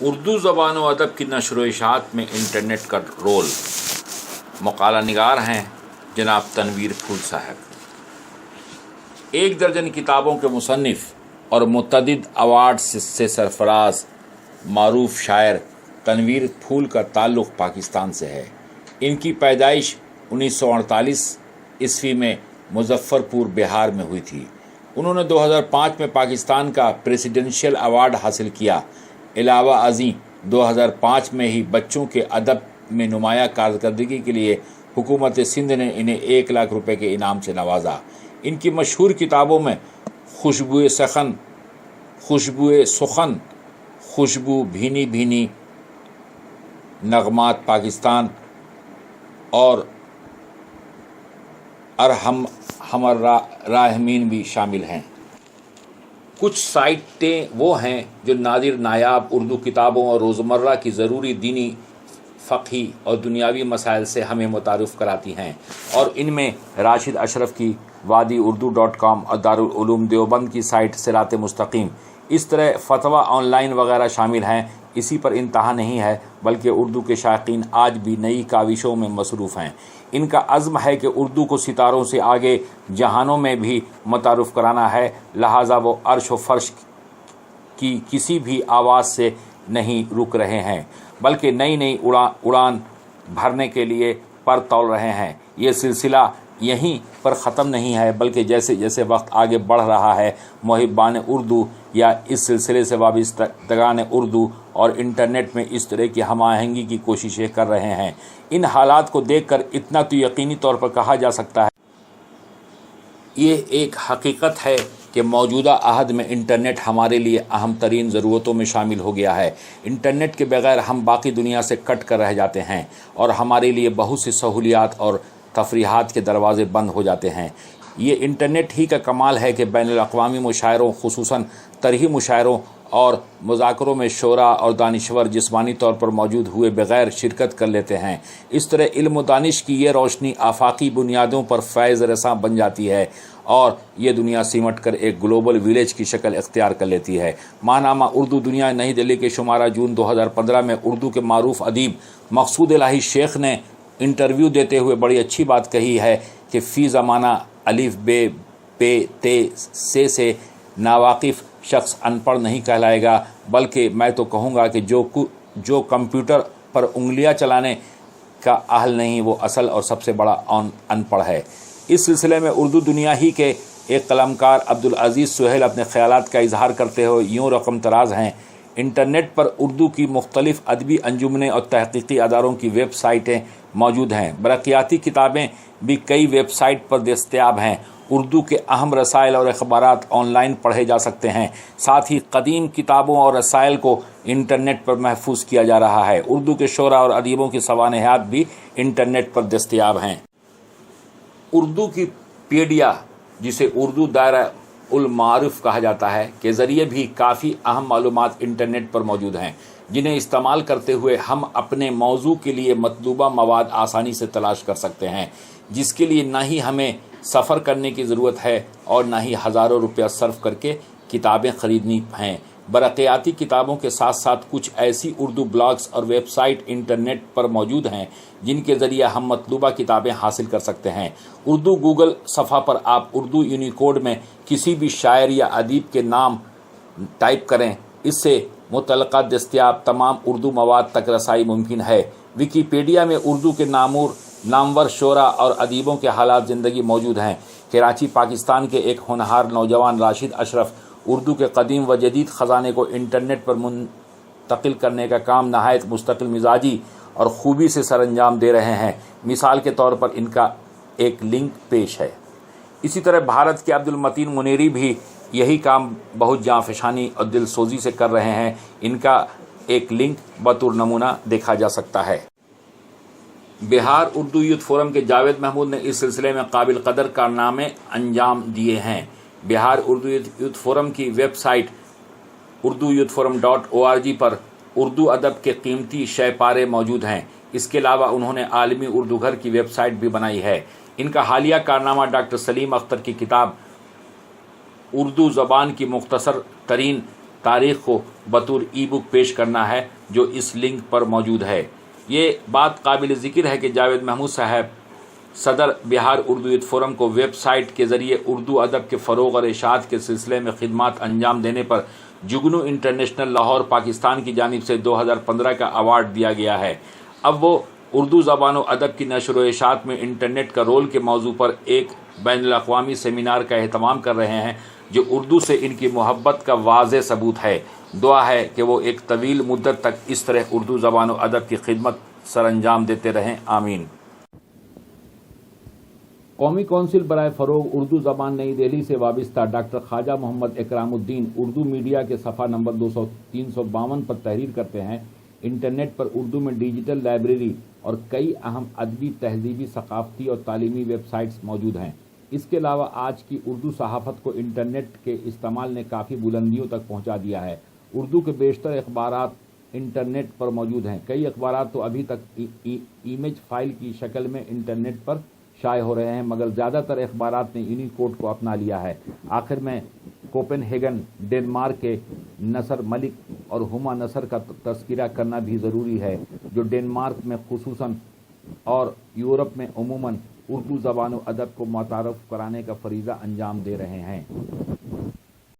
اردو زبان و ادب کی نشر و اشاعت میں انٹرنیٹ کا رول، مقالہ نگار ہیں جناب تنویر پھول صاحب۔ 1 درجن کتابوں کے مصنف اور متعدد ایوارڈ سے سرفراز معروف شاعر تنویر پھول کا تعلق پاکستان سے ہے۔ ان کی پیدائش 1948 عیسوی میں مظفر پور بہار میں ہوئی تھی۔ انہوں نے 2005 میں پاکستان کا پریزیڈنشل ایوارڈ حاصل کیا۔ علاوہ ازیں 2005 میں ہی بچوں کے ادب میں نمایاں کارکردگی کے لیے حکومت سندھ نے انہیں 1 لاکھ روپے کے انعام سے نوازا۔ ان کی مشہور کتابوں میں خوشبوئے سخن، خوشبو بھینی بھینی، نغمات پاکستان اور ارحم ہمر راحمین بھی شامل ہیں۔ کچھ سائٹیں وہ ہیں جو نادر نایاب اردو کتابوں اور روزمرہ کی ضروری دینی، فقہی اور دنیاوی مسائل سے ہمیں متعارف کراتی ہیں، اور ان میں راشد اشرف کی وادی-اردو.com اور دارالعلوم دیوبند کی سائٹ صراط مستقیم، اس طرح فتویٰ آن لائن وغیرہ شامل ہیں۔ اسی پر انتہا نہیں ہے، بلکہ اردو کے شائقین آج بھی نئی کاوشوں میں مصروف ہیں۔ ان کا عزم ہے کہ اردو کو ستاروں سے آگے جہانوں میں بھی متعارف کرانا ہے، لہٰذا وہ عرش و فرش کی کسی بھی آواز سے نہیں رک رہے ہیں، بلکہ نئی اڑان بھرنے کے لیے پر تول رہے ہیں۔ یہ سلسلہ یہیں پر ختم نہیں ہے، بلکہ جیسے جیسے وقت آگے بڑھ رہا ہے، محبان اردو یا اس سلسلے سے وابستگان اردو اور انٹرنیٹ میں اس طرح کی ہم آہنگی کی کوششیں کر رہے ہیں۔ ان حالات کو دیکھ کر اتنا تو یقینی طور پر کہا جا سکتا ہے، یہ ایک حقیقت ہے کہ موجودہ عہد میں انٹرنیٹ ہمارے لیے اہم ترین ضرورتوں میں شامل ہو گیا ہے۔ انٹرنیٹ کے بغیر ہم باقی دنیا سے کٹ کر رہ جاتے ہیں، اور ہمارے لیے بہت سی سہولیات اور تفریحات کے دروازے بند ہو جاتے ہیں۔ یہ انٹرنیٹ ہی کا کمال ہے کہ بین الاقوامی مشاعروں، خصوصاً طرحی مشاعروں اور مذاکروں میں شعراء اور دانشور جسمانی طور پر موجود ہوئے بغیر شرکت کر لیتے ہیں۔ اس طرح علم و دانش کی یہ روشنی آفاقی بنیادوں پر فیض رساں بن جاتی ہے، اور یہ دنیا سمٹ کر ایک گلوبل ویلیج کی شکل اختیار کر لیتی ہے۔ ماہنامہ اردو دنیا نئی دہلی کے شمارہ جون 2015 میں اردو کے معروف ادیب مقصود الہی شیخ نے انٹرویو دیتے ہوئے بڑی اچھی بات کہی ہے کہ فی زمانہ الف بے پے تے سے ناواقف شخص ان پڑھ نہیں کہلائے گا، بلکہ میں تو کہوں گا کہ جو کمپیوٹر پر انگلیاں چلانے کا اہل نہیں، وہ اصل اور سب سے بڑا ان پڑھ ہے۔ اس سلسلے میں اردو دنیا ہی کے ایک قلمکار عبدالعزیز سہیل اپنے خیالات کا اظہار کرتے ہوئے یوں رقم تراز ہیں: انٹرنیٹ پر اردو کی مختلف ادبی انجمنیں اور تحقیقی اداروں کی ویب سائٹیں موجود ہیں۔ برقیاتی کتابیں بھی کئی ویب سائٹ پر دستیاب ہیں۔ اردو کے اہم رسائل اور اخبارات آن لائن پڑھے جا سکتے ہیں۔ ساتھ ہی قدیم کتابوں اور رسائل کو انٹرنیٹ پر محفوظ کیا جا رہا ہے۔ اردو کے شعراء اور ادیبوں کی سوانحات بھی انٹرنیٹ پر دستیاب ہیں۔ اردو کی پیڈیا، جسے اردو دائرہ المعارف کہا جاتا ہے، کے ذریعے بھی کافی اہم معلومات انٹرنیٹ پر موجود ہیں، جنہیں استعمال کرتے ہوئے ہم اپنے موضوع کے لیے مطلوبہ مواد آسانی سے تلاش کر سکتے ہیں، جس کے لیے نہ ہی ہمیں سفر کرنے کی ضرورت ہے اور نہ ہی ہزاروں روپیہ صرف کر کے کتابیں خریدنی ہیں۔ برقیاتی کتابوں کے ساتھ ساتھ کچھ ایسی اردو بلاگز اور ویب سائٹ انٹرنیٹ پر موجود ہیں جن کے ذریعے ہم مطلوبہ کتابیں حاصل کر سکتے ہیں۔ اردو گوگل صفحہ پر آپ اردو یونیکوڈ میں کسی بھی شاعر یا ادیب کے نام ٹائپ کریں، اس سے متعلقہ دستیاب تمام اردو مواد تک رسائی ممکن ہے۔ ویکیپیڈیا میں اردو کے نامور شعراء اور ادیبوں کے حالات زندگی موجود ہیں۔ کراچی، پاکستان کے ایک ہونہار نوجوان راشد اشرف اردو کے قدیم و جدید خزانے کو انٹرنیٹ پر منتقل کرنے کا کام نہایت مستقل مزاجی اور خوبی سے سر انجام دے رہے ہیں۔ مثال کے طور پر ان کا ایک لنک پیش ہے۔ اسی طرح بھارت کے عبدالمتین منیری بھی یہی کام بہت جانفشانی اور دل سوزی سے کر رہے ہیں۔ ان کا ایک لنک بطور نمونہ دیکھا جا سکتا ہے۔ بہار اردو یوتھ فورم کے جاوید محمود نے اس سلسلے میں قابل قدر کارنامے انجام دیے ہیں۔ بہار اردو یوتھ فورم کی ویب سائٹ urdu.youthforum.org پر اردو ادب کے قیمتی شہ پارے موجود ہیں۔ اس کے علاوہ انہوں نے عالمی اردو گھر کی ویب سائٹ بھی بنائی ہے۔ ان کا حالیہ کارنامہ ڈاکٹر سلیم اختر کی کتاب اردو زبان کی مختصر ترین تاریخ کو بطور ای بک پیش کرنا ہے جو اس لنک پر موجود ہے۔ یہ بات قابل ذکر ہے کہ جاوید محمود صاحب صدر بہار اردویت فورم کو ویب سائٹ کے ذریعے اردو ادب کے فروغ اور اشاعت کے سلسلے میں خدمات انجام دینے پر جگنو انٹرنیشنل لاہور پاکستان کی جانب سے 2015 کا ایوارڈ دیا گیا ہے۔ اب وہ اردو زبان و ادب کی نشر و اشاعت میں انٹرنیٹ کا رول کے موضوع پر ایک بین الاقوامی سیمینار کا اہتمام کر رہے ہیں جو اردو سے ان کی محبت کا واضح ثبوت ہے۔ دعا ہے کہ وہ ایک طویل مدت تک اس طرح اردو زبان و ادب کی خدمت سر انجام دیتے رہیں، آمین۔ قومی کونسل برائے فروغ اردو زبان نئی دہلی سے وابستہ ڈاکٹر خواجہ محمد اکرام الدین اردو میڈیا کے صفحہ نمبر 352 پر تحریر کرتے ہیں، انٹرنیٹ پر اردو میں ڈیجیٹل لائبریری اور کئی اہم ادبی، تہذیبی، ثقافتی اور تعلیمی ویب سائٹس موجود ہیں۔ اس کے علاوہ آج کی اردو صحافت کو انٹرنیٹ کے استعمال نے کافی بلندیوں تک پہنچا دیا ہے۔ اردو کے بیشتر اخبارات انٹرنیٹ پر موجود ہیں۔ کئی اخبارات تو ابھی تک ایمیج فائل کی شکل میں انٹرنیٹ پر شائع ہو رہے ہیں، مگر زیادہ تر اخبارات نے انہی کوڈ کو اپنا لیا ہے۔ آخر میں کوپن ہیگن، ڈنمارک کے نصر ملک اور ہما نصر کا تذکرہ کرنا بھی ضروری ہے، جو ڈنمارک میں خصوصاً اور یورپ میں عموماً اردو زبان و ادب کو متعارف کرانے کا فریضہ انجام دے رہے ہیں۔